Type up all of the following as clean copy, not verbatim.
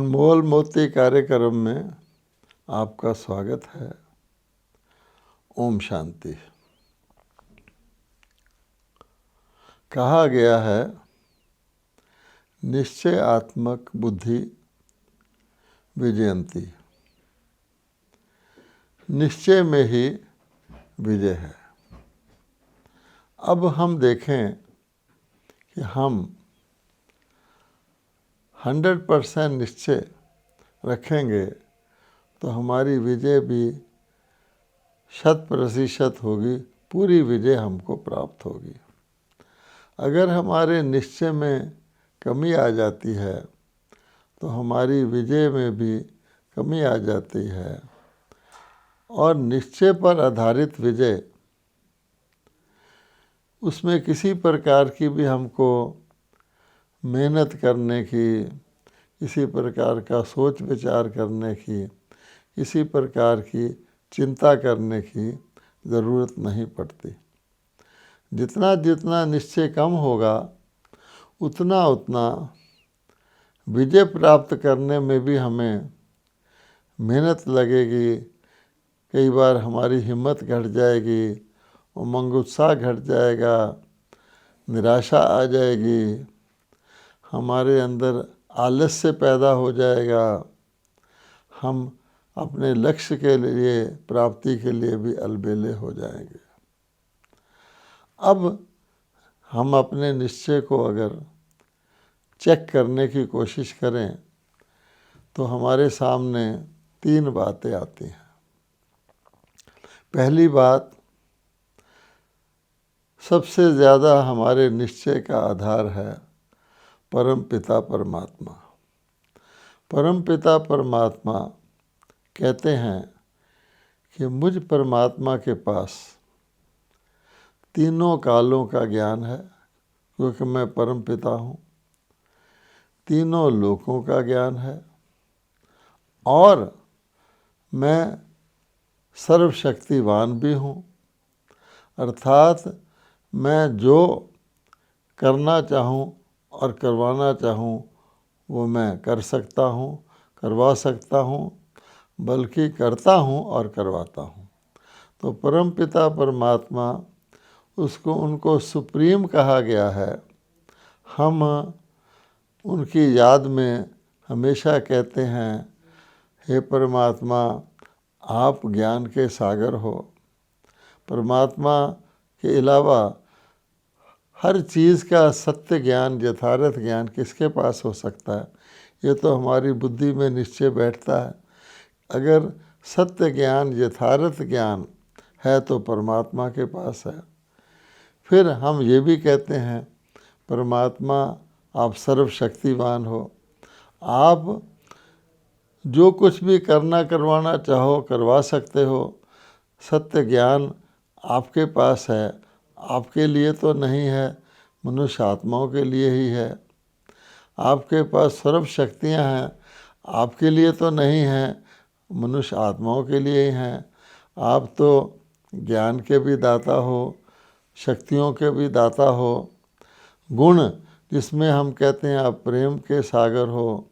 अनमोल मोती कार्यक्रम में आपका स्वागत है। ओम शांति। कहा गया है, निश्चय आत्मक बुद्धि विजयंती। निश्चय में ही विजय है। अब हम देखें कि हम 100% निश्चय रखेंगे तो हमारी विजय भी 100% होगी, पूरी विजय हमको प्राप्त होगी। अगर हमारे निश्चय में कमी आ जाती है तो हमारी विजय में भी कमी आ जाती है। और निश्चय पर आधारित विजय, उसमें किसी प्रकार की भी हमको मेहनत करने की, किसी प्रकार का सोच विचार करने की, किसी प्रकार की चिंता करने की ज़रूरत नहीं पड़ती। जितना जितना निश्चय कम होगा उतना उतना विजय प्राप्त करने में भी हमें मेहनत लगेगी। कई बार हमारी हिम्मत घट जाएगी, उमंग उत्साह घट जाएगा, निराशा आ जाएगी, हमारे अंदर आलस्य पैदा हो जाएगा। हम अपने लक्ष्य के लिए, प्राप्ति के लिए भी अलबेले हो जाएंगे। अब हम अपने निश्चय को अगर चेक करने की कोशिश करें तो हमारे सामने 3 बातें आती हैं। पहली बात, सबसे ज़्यादा हमारे निश्चय का आधार है परम पिता परमात्मा। परम पिता परमात्मा कहते हैं कि मुझ परमात्मा के पास तीनों कालों का ज्ञान है, क्योंकि मैं परम पिता हूँ। तीनों लोकों का ज्ञान है और मैं सर्वशक्तिवान भी हूँ। अर्थात मैं जो करना चाहूँ और करवाना चाहूँ वो मैं कर सकता हूँ, करवा सकता हूँ, बल्कि करता हूँ और करवाता हूँ। तो परम पिता परमात्मा, उनको सुप्रीम कहा गया है। हम उनकी याद में हमेशा कहते हैं, हे परमात्मा, आप ज्ञान के सागर हो। परमात्मा के अलावा हर चीज़ का सत्य ज्ञान, यथार्थ ज्ञान किसके पास हो सकता है? ये तो हमारी बुद्धि में निश्चय बैठता है। अगर सत्य ज्ञान, यथार्थ ज्ञान है तो परमात्मा के पास है। फिर हम ये भी कहते हैं, परमात्मा आप सर्वशक्तिवान हो। आप जो कुछ भी करना करवाना चाहो करवा सकते हो। सत्य ज्ञान आपके पास है, आपके लिए तो नहीं है, मनुष्य आत्माओं के लिए ही है। आपके पास सर्व शक्तियाँ हैं, आपके लिए तो नहीं हैं, मनुष्य आत्माओं के लिए ही हैं। आप तो ज्ञान के भी दाता हो, शक्तियों के भी दाता हो। गुण जिसमें हम कहते हैं आप प्रेम के सागर हो,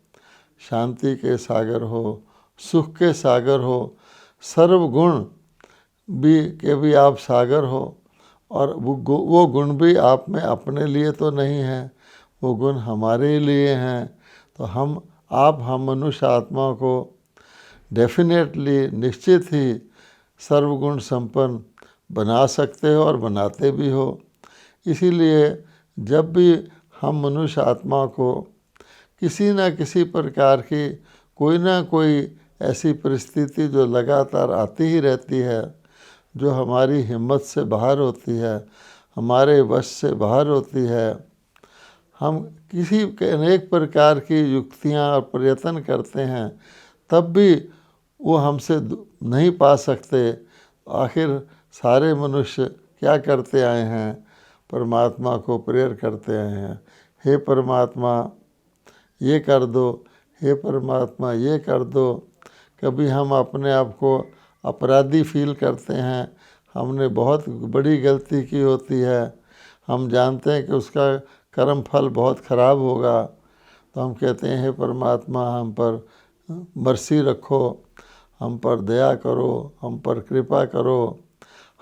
शांति के सागर हो, सुख के सागर हो, सर्व गुण भी आप सागर हो। और वो गुण भी आप में अपने लिए तो नहीं हैं, वो गुण हमारे लिए हैं। तो हम मनुष्य आत्मा को डेफिनेटली, निश्चित ही सर्वगुण संपन्न बना सकते हो और बनाते भी हो। इसीलिए जब भी हम मनुष्य आत्मा को किसी न किसी प्रकार की कोई ना कोई ऐसी परिस्थिति जो लगातार आती ही रहती है, जो हमारी हिम्मत से बाहर होती है, हमारे वश से बाहर होती है, हम किसी अनेक प्रकार की युक्तियां और प्रयत्न करते हैं, तब भी वो हमसे नहीं पा सकते। आखिर सारे मनुष्य क्या करते आए हैं? परमात्मा को प्रेयर करते आए हैं, हे परमात्मा ये कर दो, हे परमात्मा ये कर दो। कभी हम अपने आप को अपराधी फील करते हैं, हमने बहुत बड़ी गलती की होती है, हम जानते हैं कि उसका कर्म फल बहुत ख़राब होगा, तो हम कहते हैं, हे परमात्मा हम पर मर्सी रखो, हम पर दया करो, हम पर कृपा करो।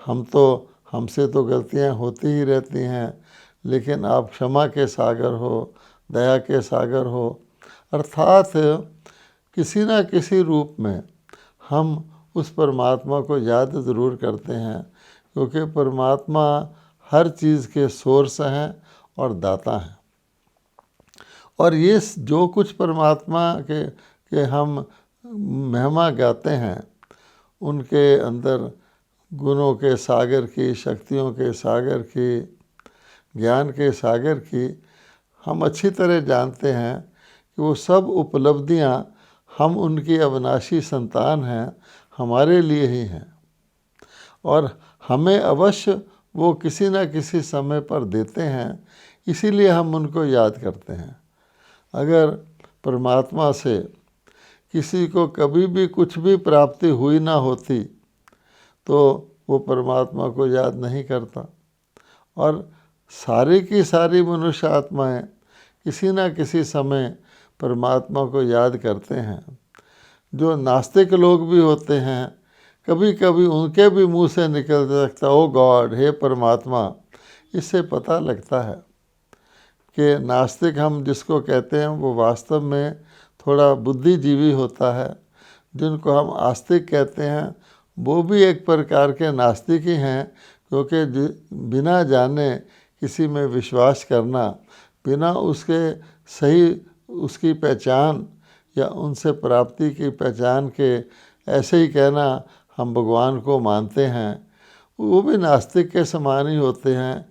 हमसे तो गलतियां होती ही रहती हैं, लेकिन आप क्षमा के सागर हो, दया के सागर हो। अर्थात किसी न किसी रूप में हम उस परमात्मा को याद ज़रूर करते हैं, क्योंकि परमात्मा हर चीज़ के सोर्स हैं और दाता हैं। और ये जो कुछ परमात्मा के हम महिमा गाते हैं, उनके अंदर गुणों के सागर की, शक्तियों के सागर की, ज्ञान के सागर की हम अच्छी तरह जानते हैं कि वो सब उपलब्धियां हम उनकी अविनाशी संतान हैं, हमारे लिए ही हैं, और हमें अवश्य वो किसी न किसी समय पर देते हैं, इसीलिए हम उनको याद करते हैं। अगर परमात्मा से किसी को कभी भी कुछ भी प्राप्ति हुई ना होती तो वो परमात्मा को याद नहीं करता। और सारी की सारी मनुष्य आत्माएं किसी न किसी समय परमात्मा को याद करते हैं। जो नास्तिक लोग भी होते हैं, कभी कभी उनके भी मुंह से निकल सकता, ओ गॉड, हे परमात्मा। इससे पता लगता है कि नास्तिक हम जिसको कहते हैं वो वास्तव में थोड़ा बुद्धिजीवी होता है। जिनको हम आस्तिक कहते हैं वो भी एक प्रकार के नास्तिक ही हैं, क्योंकि बिना जाने किसी में विश्वास करना, बिना उसके सही उसकी पहचान या उनसे प्राप्ति की पहचान के ऐसे ही कहना हम भगवान को मानते हैं, वो भी नास्तिक के समान ही होते हैं।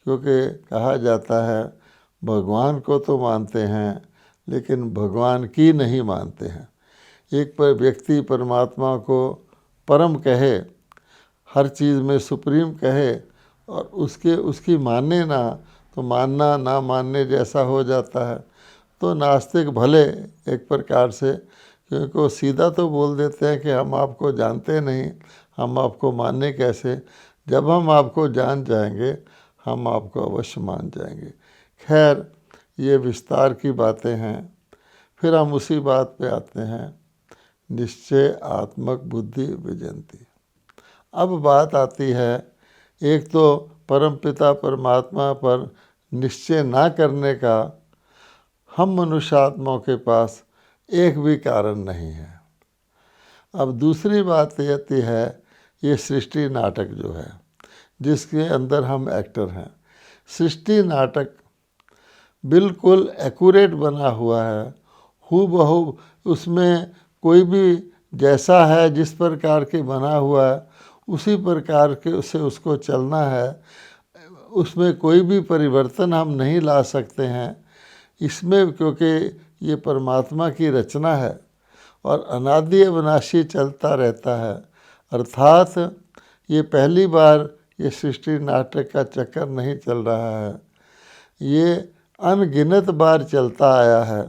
क्योंकि कहा जाता है भगवान को तो मानते हैं लेकिन भगवान की नहीं मानते हैं। एक पर व्यक्ति परमात्मा को परम कहे, हर चीज़ में सुप्रीम कहे, और उसकी माने ना, तो मानना ना मानने जैसा हो जाता है। तो नास्तिक भले एक प्रकार से, क्योंकि वो सीधा तो बोल देते हैं कि हम आपको जानते नहीं, हम आपको माने कैसे। जब हम आपको जान जाएंगे हम आपको अवश्य मान जाएंगे। खैर, ये विस्तार की बातें हैं। फिर हम उसी बात पे आते हैं, निश्चय आत्मक बुद्धि विजयंती। अब बात आती है, एक तो परमपिता परमात्मा पर निश्चय ना करने का हम मनुष्यात्माओं के पास एक भी कारण नहीं है। अब दूसरी बात ये आती है, ये सृष्टि नाटक जो है जिसके अंदर हम एक्टर हैं। सृष्टि नाटक बिल्कुल एक्यूरेट बना हुआ है, हूबहू। उसमें कोई भी जैसा है, जिस प्रकार के बना हुआ है उसी प्रकार के उससे उसको चलना है। उसमें कोई भी परिवर्तन हम नहीं ला सकते हैं इसमें, क्योंकि ये परमात्मा की रचना है और अनादि अविनाशी चलता रहता है। अर्थात ये पहली बार ये सृष्टि नाटक का चक्कर नहीं चल रहा है, ये अनगिनत बार चलता आया है।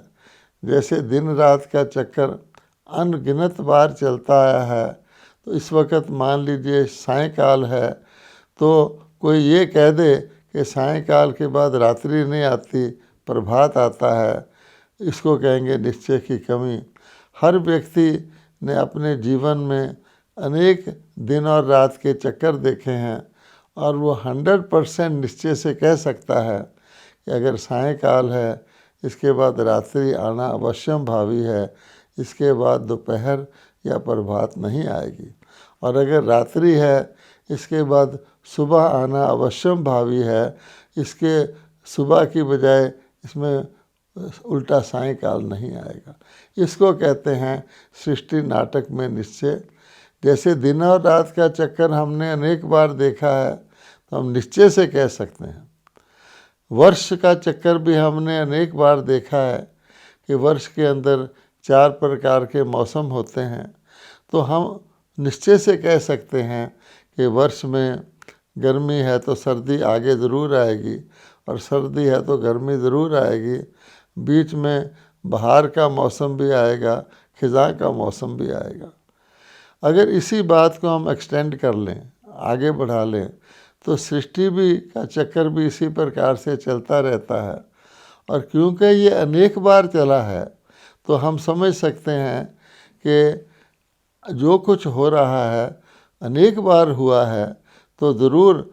जैसे दिन रात का चक्कर अनगिनत बार चलता आया है। तो इस वक्त मान लीजिए सायंकाल है, तो कोई ये कह दे कि सायंकाल के बाद रात्रि नहीं आती, प्रभात आता है, इसको कहेंगे निश्चय की कमी। हर व्यक्ति ने अपने जीवन में अनेक दिन और रात के चक्कर देखे हैं और वो 100% निश्चय से कह सकता है कि अगर सायंकाल है, इसके बाद रात्रि आना अवश्यम भावी है, इसके बाद दोपहर या प्रभात नहीं आएगी। और अगर रात्रि है, इसके बाद सुबह आना अवश्यम भावी है, इसके सुबह की बजाय इसमें उल्टा सायंकाल नहीं आएगा। इसको कहते हैं सृष्टि नाटक में निश्चय। जैसे दिन और रात का चक्कर हमने अनेक बार देखा है, तो हम निश्चय से कह सकते हैं। वर्ष का चक्कर भी हमने अनेक बार देखा है कि वर्ष के अंदर 4 प्रकार के मौसम होते हैं, तो हम निश्चय से कह सकते हैं कि वर्ष में गर्मी है तो सर्दी आगे ज़रूर आएगी, और सर्दी है तो गर्मी ज़रूर आएगी। बीच में बहार का मौसम भी आएगा, खिज़ां का मौसम भी आएगा। अगर इसी बात को हम एक्सटेंड कर लें, आगे बढ़ा लें, तो सृष्टि भी का चक्कर भी इसी प्रकार से चलता रहता है। और क्योंकि ये अनेक बार चला है तो हम समझ सकते हैं कि जो कुछ हो रहा है अनेक बार हुआ है तो ज़रूर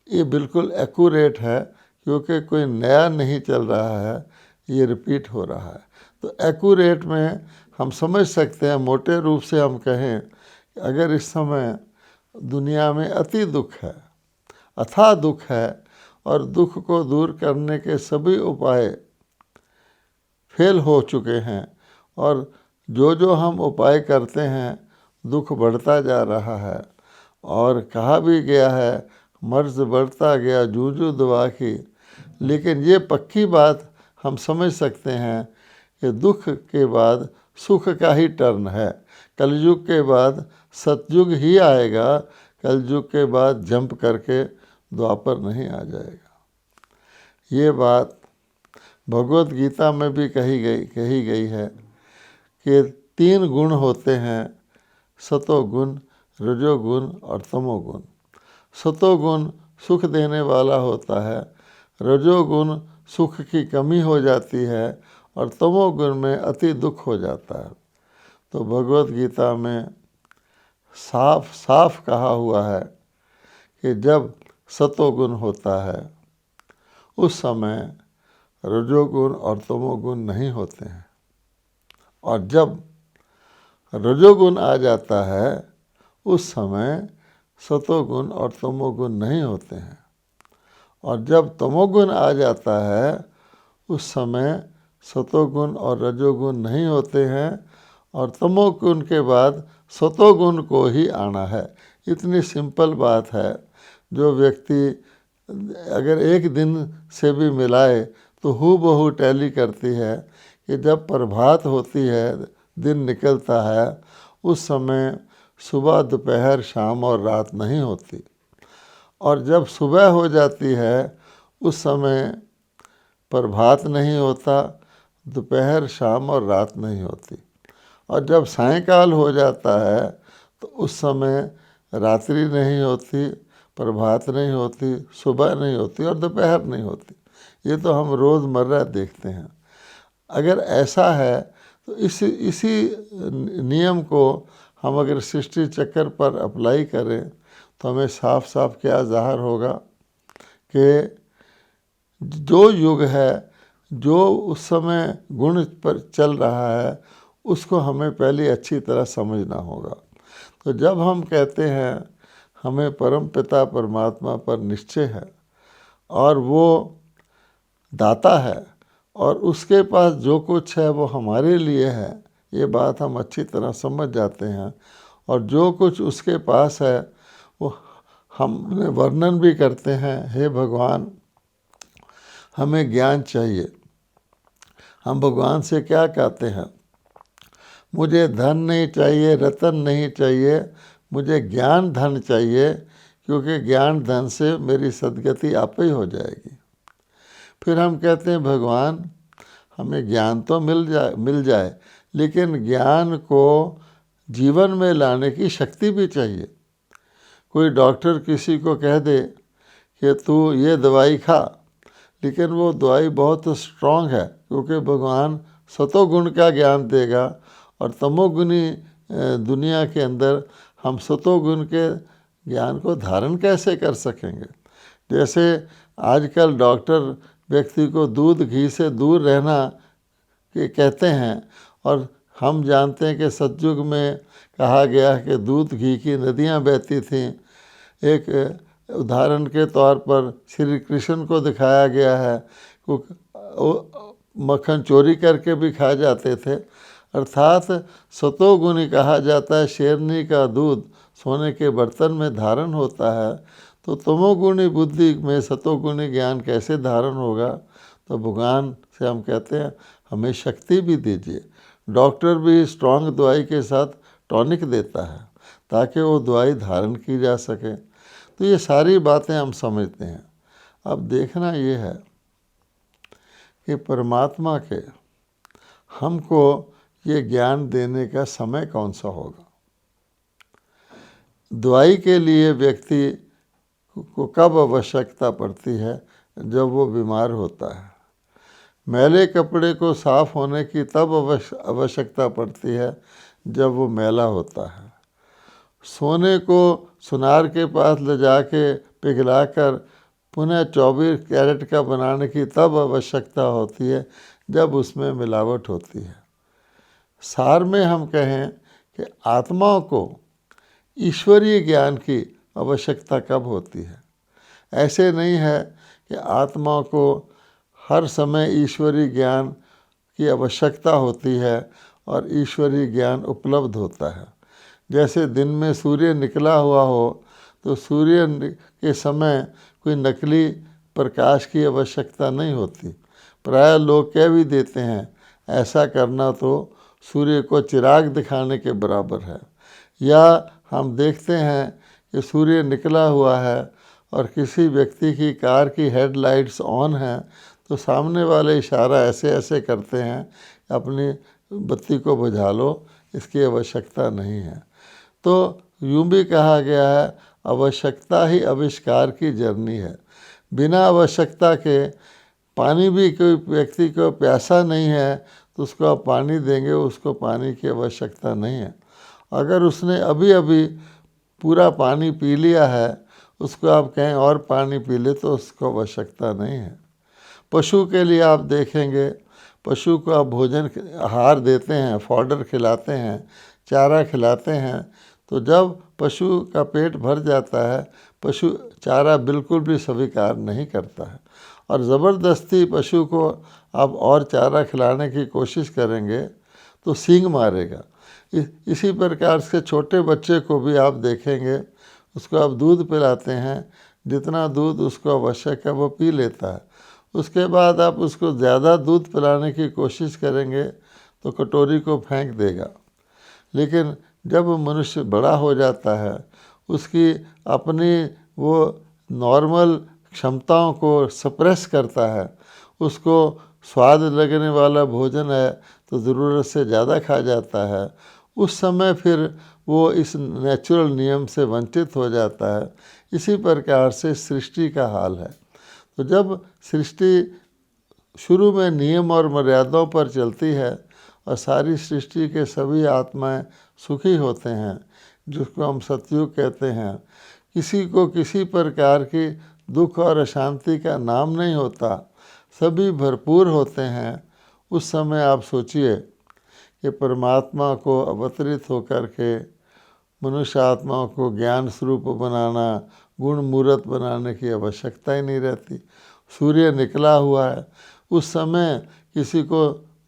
ये बिल्कुल एक्यूरेट है, क्योंकि कोई नया नहीं चल रहा है, ये रिपीट हो रहा है। तो एक्यूरेट में हम समझ सकते हैं, मोटे रूप से हम कहें कि अगर इस समय दुनिया में अति दुख है, अथाह दुख है, और दुख को दूर करने के सभी उपाय फेल हो चुके हैं, और जो जो हम उपाय करते हैं दुख बढ़ता जा रहा है, और कहा भी गया है मर्ज बढ़ता गया जूं जूं दवा की। लेकिन ये पक्की बात हम समझ सकते हैं कि दुख के बाद सुख का ही टर्न है। कलयुग के बाद सतयुग ही आएगा, कलयुग के बाद जंप करके द्वापर नहीं आ जाएगा। ये बात भगवत गीता में भी कही गई है कि 3 गुण होते हैं, सतोगुण, रजोगुण और तमोगुण। सतोगुण सुख देने वाला होता है, रजोगुण सुख की कमी हो जाती है, और तमोगुण में अति दुख हो जाता है। तो भगवत गीता में साफ साफ कहा हुआ है कि जब सतोगुण होता है उस समय रजोगुण और तमोगुण नहीं होते हैं, और जब रजोगुण आ जाता है उस समय सतोगुण और तमोगुण नहीं होते हैं, और जब तमोगुण आ जाता है उस समय सतोगुण और रजोगुण नहीं होते हैं, और तमोगुण के बाद सतोगुण को ही आना है। इतनी सिंपल बात है, जो व्यक्ति अगर एक दिन से भी मिलाए तो हूबहू टैली करती है कि जब प्रभात होती है, दिन निकलता है, उस समय सुबह, दोपहर, शाम और रात नहीं होती, और जब सुबह हो जाती है उस समय प्रभात नहीं होता, दोपहर, शाम और रात नहीं होती, और जब सायंकाल हो जाता है तो उस समय रात्रि नहीं होती, प्रभात नहीं होती, सुबह नहीं होती और दोपहर नहीं होती। ये तो हम रोज़मर्रा देखते हैं। अगर ऐसा है तो इसी नियम को हम अगर सृष्टि चक्र पर अप्लाई करें तो हमें साफ साफ क्या ज़ाहिर होगा कि जो युग है, जो उस समय गुण पर चल रहा है, उसको हमें पहले अच्छी तरह समझना होगा। तो जब हम कहते हैं हमें परम पिता परमात्मा पर निश्चय है और वो दाता है और उसके पास जो कुछ है वो हमारे लिए है, ये बात हम अच्छी तरह समझ जाते हैं, और जो कुछ उसके पास है वो हमने वर्णन भी करते हैं, हे भगवान हमें ज्ञान चाहिए। हम भगवान से क्या कहते हैं, मुझे धन नहीं चाहिए, रतन नहीं चाहिए, मुझे ज्ञान धन चाहिए, क्योंकि ज्ञान धन से मेरी सदगति आप ही हो जाएगी। फिर हम कहते हैं भगवान हमें ज्ञान तो मिल जाए, लेकिन ज्ञान को जीवन में लाने की शक्ति भी चाहिए। कोई डॉक्टर किसी को कह दे कि तू ये दवाई खा, लेकिन वो दवाई बहुत स्ट्रांग है, क्योंकि भगवान सतोगुण का ज्ञान देगा, और तमोगुणी दुनिया के अंदर हम सतोगुण के ज्ञान को धारण कैसे कर सकेंगे। जैसे आजकल डॉक्टर व्यक्ति को दूध घी से दूर रहना के कहते हैं, और हम जानते हैं कि सतयुग में कहा गया कि दूध घी की नदियाँ बहती थीं। एक उदाहरण के तौर पर श्री कृष्ण को दिखाया गया है, मक्खन चोरी करके भी खा जाते थे। अर्थात सतोगुणी कहा जाता है शेरनी का दूध सोने के बर्तन में धारण होता है, तो तमोगुणी बुद्धि में सतोगुणी ज्ञान कैसे धारण होगा। तो भगवान से हम कहते हैं हमें शक्ति भी दीजिए। डॉक्टर भी स्ट्रांग दवाई के साथ टॉनिक देता है ताकि वो दवाई धारण की जा सके। तो ये सारी बातें हम समझते हैं। अब देखना ये है कि परमात्मा के हमको ये ज्ञान देने का समय कौन सा होगा। दवाई के लिए व्यक्ति को कब आवश्यकता पड़ती है, जब वो बीमार होता है। मैले कपड़े को साफ होने की तब आवश्यकता पड़ती है जब वो मैला होता है। सोने को सुनार के पास ले जाके पिघलाकर पुनः 24 कैरेट का बनाने की तब आवश्यकता होती है जब उसमें मिलावट होती है। सार में हम कहें कि आत्माओं को ईश्वरीय ज्ञान की आवश्यकता कब होती है। ऐसे नहीं है कि आत्माओं को हर समय ईश्वरीय ज्ञान की आवश्यकता होती है और ईश्वरीय ज्ञान उपलब्ध होता है। जैसे दिन में सूर्य निकला हुआ हो तो सूर्य के समय कोई नकली प्रकाश की आवश्यकता नहीं होती। प्रायः लोग कह भी देते हैं ऐसा करना तो सूर्य को चिराग दिखाने के बराबर है। या हम देखते हैं कि सूर्य निकला हुआ है और किसी व्यक्ति की कार की हेडलाइट्स ऑन है तो सामने वाले इशारा ऐसे ऐसे करते हैं अपनी बत्ती को बुझा लो, इसकी आवश्यकता नहीं है। तो यूँ भी कहा गया है आवश्यकता ही आविष्कार की जर्नी है। बिना आवश्यकता के पानी भी कोई व्यक्ति को प्यासा नहीं है तो उसको आप पानी देंगे, उसको पानी की आवश्यकता नहीं है। अगर उसने अभी अभी पूरा पानी पी लिया है उसको आप कहें और पानी पी ले तो उसको आवश्यकता नहीं है। पशु के लिए आप देखेंगे, पशु को आप भोजन आहार देते हैं, फॉडर खिलाते हैं, चारा खिलाते हैं, तो जब पशु का पेट भर जाता है पशु चारा बिल्कुल भी स्वीकार नहीं करता है और ज़बरदस्ती पशु को आप और चारा खिलाने की कोशिश करेंगे तो सींग मारेगा। इसी प्रकार से छोटे बच्चे को भी आप देखेंगे, उसको आप दूध पिलाते हैं, जितना दूध उसको आवश्यक है वो पी लेता है। उसके बाद आप उसको ज़्यादा दूध पिलाने की कोशिश करेंगे तो कटोरी को फेंक देगा। लेकिन जब मनुष्य बड़ा हो जाता है उसकी अपनी वो नॉर्मल क्षमताओं को सप्रेस करता है, उसको स्वाद लगने वाला भोजन है तो ज़रूरत से ज़्यादा खा जाता है। उस समय फिर वो इस नेचुरल नियम से वंचित हो जाता है। इसी प्रकार से सृष्टि का हाल है। तो जब सृष्टि शुरू में नियम और मर्यादाओं पर चलती है और सारी सृष्टि के सभी आत्माएं सुखी होते हैं, जिसको हम सतयुग कहते हैं, किसी को किसी प्रकार की दुख और अशांति का नाम नहीं होता, सभी भरपूर होते हैं, उस समय आप सोचिए कि परमात्मा को अवतरित होकर के मनुष्य आत्माओं को ज्ञान स्वरूप बनाना, गुण मूर्त बनाने की आवश्यकता ही नहीं रहती। सूर्य निकला हुआ है, उस समय किसी को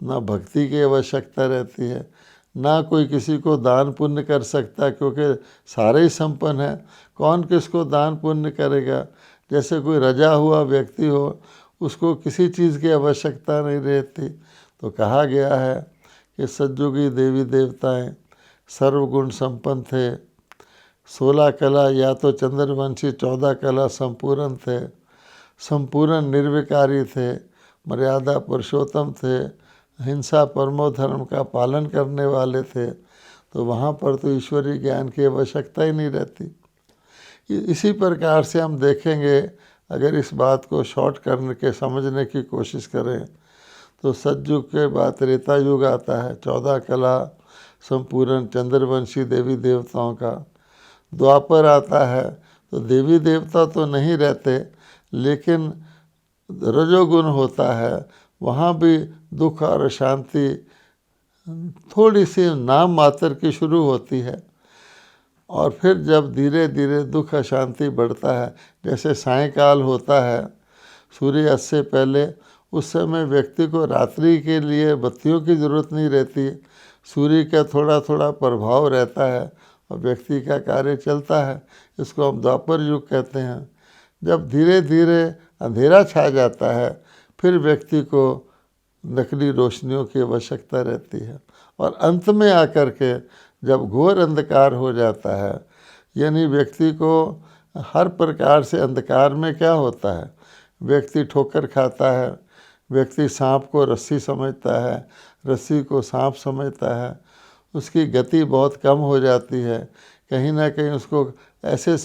ना भक्ति की आवश्यकता रहती है, ना कोई किसी को दान पुण्य कर सकता, क्योंकि सारे ही संपन्न हैं। कौन किसको दान पुण्य करेगा? जैसे कोई रजा हुआ व्यक्ति हो, उसको किसी चीज़ की आवश्यकता नहीं रहती। तो कहा गया है कि सतयुगी देवी देवताएं सर्वगुण संपन्न थे, 16 कला या तो चंद्रवंशी, 14 कला संपूर्ण थे, संपूर्ण निर्विकारी थे, मर्यादा पुरुषोत्तम थे, हिंसा परमो धर्म का पालन करने वाले थे। तो वहाँ पर तो ईश्वरीय ज्ञान की आवश्यकता ही नहीं रहती। इसी प्रकार से हम देखेंगे, अगर इस बात को शॉर्ट करने के समझने की कोशिश करें तो सतयुग के बाद त्रेता युग आता है, 14 कला संपूर्ण चंद्रवंशी देवी देवताओं का। द्वापर आता है तो देवी देवता तो नहीं रहते, लेकिन रजोगुण होता है, वहाँ भी दुख और अशांति थोड़ी सी नाम मात्र की शुरू होती है। और फिर जब धीरे धीरे दुख अशांति बढ़ता है, जैसे सायंकाल होता है सूर्यास्त से पहले, उस समय व्यक्ति को रात्रि के लिए बत्तियों की ज़रूरत नहीं रहती, सूर्य का थोड़ा थोड़ा प्रभाव रहता है और व्यक्ति का कार्य चलता है। इसको हम द्वापर युग कहते हैं। जब धीरे धीरे अंधेरा छा जाता है फिर व्यक्ति को नकली रोशनियों की आवश्यकता रहती है, और अंत में आकर के जब घोर अंधकार हो जाता है, यानी व्यक्ति को हर प्रकार से अंधकार में क्या होता है, व्यक्ति ठोकर खाता है, व्यक्ति सांप को रस्सी समझता है, रस्सी को सांप समझता है, उसकी गति बहुत कम हो जाती है, कहीं ना कहीं उसको ऐसे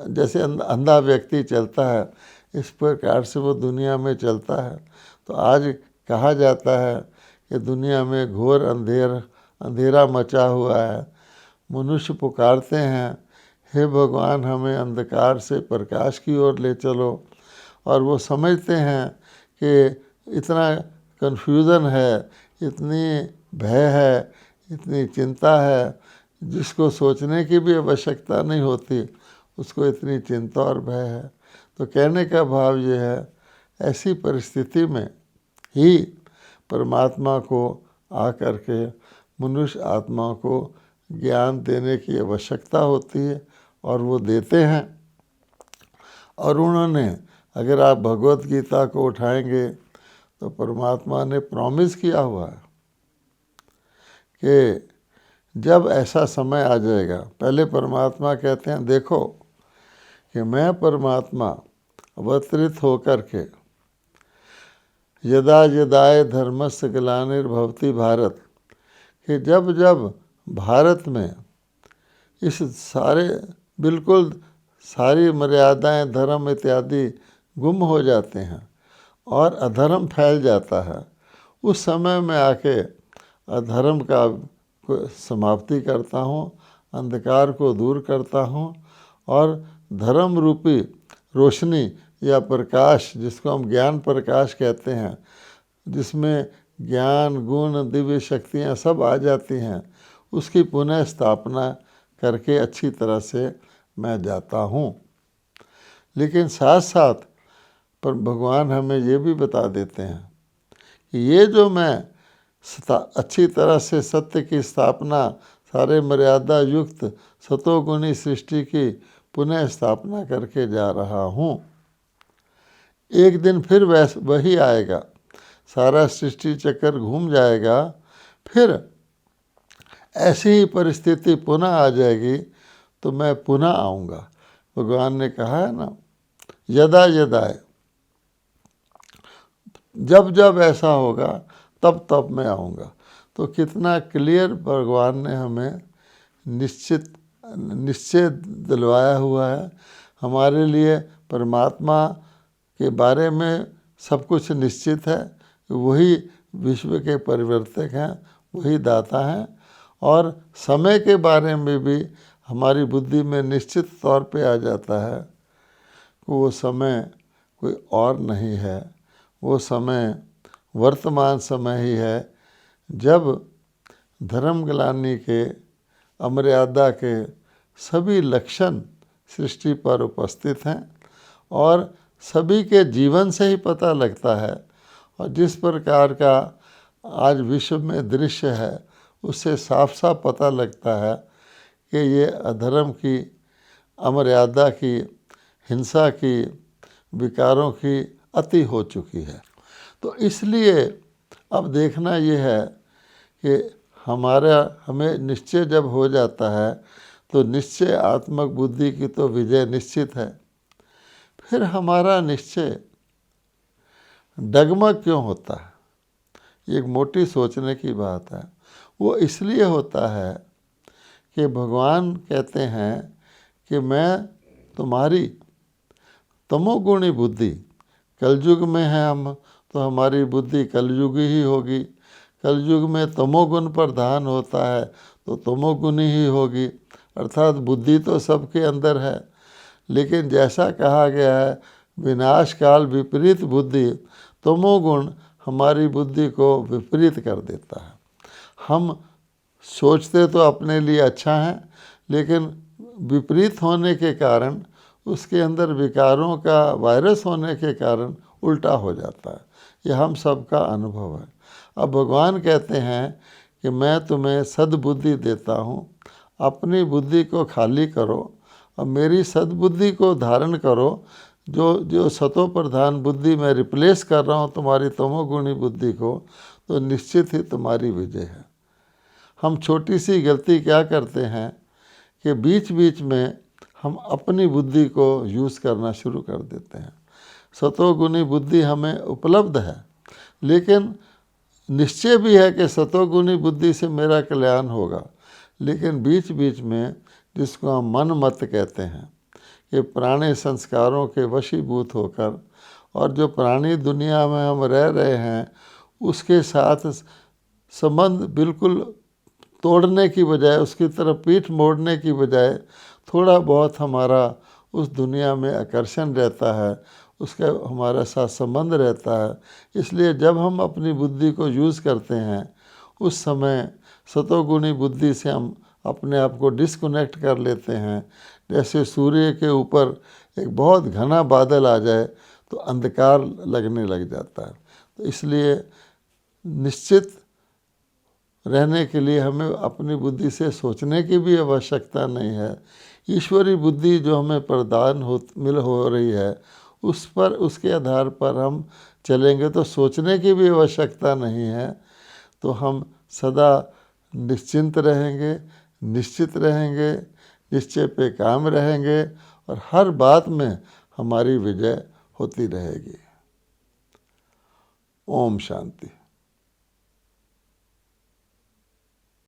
जैसे अंधा व्यक्ति चलता है, इस प्रकार से वो दुनिया में चलता है। तो आज कहा जाता है कि दुनिया में घोर अंधेरा मचा हुआ है। मनुष्य पुकारते हैं, हे भगवान हमें अंधकार से प्रकाश की ओर ले चलो, और वो समझते हैं कि इतना कन्फ्यूज़न है, इतनी भय है, इतनी चिंता है, जिसको सोचने की भी आवश्यकता नहीं होती, उसको इतनी चिंता और भय है। तो कहने का भाव ये है, ऐसी परिस्थिति में ही परमात्मा को आकर के मनुष्य आत्मा को ज्ञान देने की आवश्यकता होती है, और वो देते हैं। और उन्होंने, अगर आप भगवत गीता को उठाएंगे तो परमात्मा ने प्रॉमिस किया हुआ है कि जब ऐसा समय आ जाएगा, पहले परमात्मा कहते हैं देखो कि मैं परमात्मा अवतरित होकर के यदा यदाय धर्मस्य ग्लानिर्भवति भारत, कि जब जब भारत में इस सारे बिल्कुल सारी मर्यादाएं, धर्म इत्यादि गुम हो जाते हैं और अधर्म फैल जाता है, उस समय में आके अधर्म का समाप्ति करता हूँ, अंधकार को दूर करता हूँ, और धर्म रूपी रोशनी या प्रकाश, जिसको हम ज्ञान प्रकाश कहते हैं, जिसमें ज्ञान गुण दिव्य शक्तियाँ सब आ जाती हैं, उसकी पुनः स्थापना करके अच्छी तरह से मैं जाता हूँ। लेकिन साथ साथ पर भगवान हमें ये भी बता देते हैं कि ये जो मैं अच्छी तरह से सत्य की स्थापना, सारे मर्यादा युक्त सतोगुणी सृष्टि की पुनः स्थापना करके जा रहा हूँ, एक दिन फिर वही आएगा, सारा सृष्टि चक्कर घूम जाएगा, फिर ऐसी ही परिस्थिति पुनः आ जाएगी तो मैं पुनः आऊँगा। भगवान ने कहा है ना, यदा यदा, जब जब ऐसा होगा तब तब मैं आऊँगा। तो कितना क्लियर भगवान ने हमें निश्चय दिलवाया हुआ है। हमारे लिए परमात्मा के बारे में सब कुछ निश्चित है, वही विश्व के परिवर्तक हैं, वही दाता हैं। और समय के बारे में भी हमारी बुद्धि में निश्चित तौर पे आ जाता है कि वो समय कोई और नहीं है, वो समय वर्तमान समय ही है, जब धर्मग्लानि के, अमर्यादा के सभी लक्षण सृष्टि पर उपस्थित हैं, और सभी के जीवन से ही पता लगता है। और जिस प्रकार का आज विश्व में दृश्य है, उससे साफ साफ पता लगता है कि ये अधर्म की, अमर्यादा की, हिंसा की, विकारों की अति हो चुकी है। तो इसलिए अब देखना ये है कि हमें निश्चय जब हो जाता है तो निश्चय आत्मक बुद्धि की तो विजय निश्चित है। फिर हमारा निश्चय डगमग क्यों होता है, एक मोटी सोचने की बात है। वो इसलिए होता है कि भगवान कहते हैं कि मैं तुम्हारी तमोगुणी बुद्धि, कलयुग में है हम, तो हमारी बुद्धि कलयुगी ही होगी। कलयुग में तमोगुण प्रधान होता है तो तमोगुणी ही होगी, अर्थात बुद्धि तो सबके अंदर है। लेकिन जैसा कहा गया है, विनाश काल विपरीत बुद्धि, तमोगुण हमारी बुद्धि को विपरीत कर देता है। हम सोचते तो अपने लिए अच्छा है, लेकिन विपरीत होने के कारण, उसके अंदर विकारों का वायरस होने के कारण उल्टा हो जाता है। यह हम सबका अनुभव है। अब भगवान कहते हैं कि मैं तुम्हें सद्बुद्धि देता हूँ, अपनी बुद्धि को खाली करो और मेरी सद्बुद्धि को धारण करो। जो सतो प्रधान बुद्धि मैं रिप्लेस कर रहा हूँ तुम्हारी तमोगुणी बुद्धि को, तो निश्चित ही तुम्हारी विजय है। हम छोटी सी गलती क्या करते हैं कि बीच बीच में हम अपनी बुद्धि को यूज़ करना शुरू कर देते हैं। सतोगुणी बुद्धि हमें उपलब्ध है, लेकिन निश्चय भी है कि सतोगुणी बुद्धि से मेरा कल्याण होगा। लेकिन बीच बीच में, जिसको हम मन मत कहते हैं, कि प्राणी संस्कारों के वशीभूत होकर, और जो प्राणी दुनिया में हम रह रहे हैं उसके साथ संबंध बिल्कुल तोड़ने की बजाय, उसकी तरफ पीठ मोड़ने की बजाय थोड़ा बहुत हमारा उस दुनिया में आकर्षण रहता है, उसका हमारा साथ संबंध रहता है। इसलिए जब हम अपनी बुद्धि को यूज़ करते हैं उस समय सतोगुणी बुद्धि से हम अपने आप को डिस्कनेक्ट कर लेते हैं। जैसे सूर्य के ऊपर एक बहुत घना बादल आ जाए तो अंधकार लगने लग जाता है। तो इसलिए निश्चित रहने के लिए हमें अपनी बुद्धि से सोचने की भी आवश्यकता नहीं है। ईश्वरीय बुद्धि जो हमें प्रदान हो रही है उस पर, उसके आधार पर हम चलेंगे तो सोचने की भी आवश्यकता नहीं है। तो हम सदा निश्चिंत रहेंगे, निश्चित रहेंगे, निश्चय पे काम रहेंगे और हर बात में हमारी विजय होती रहेगी। ओम शांति।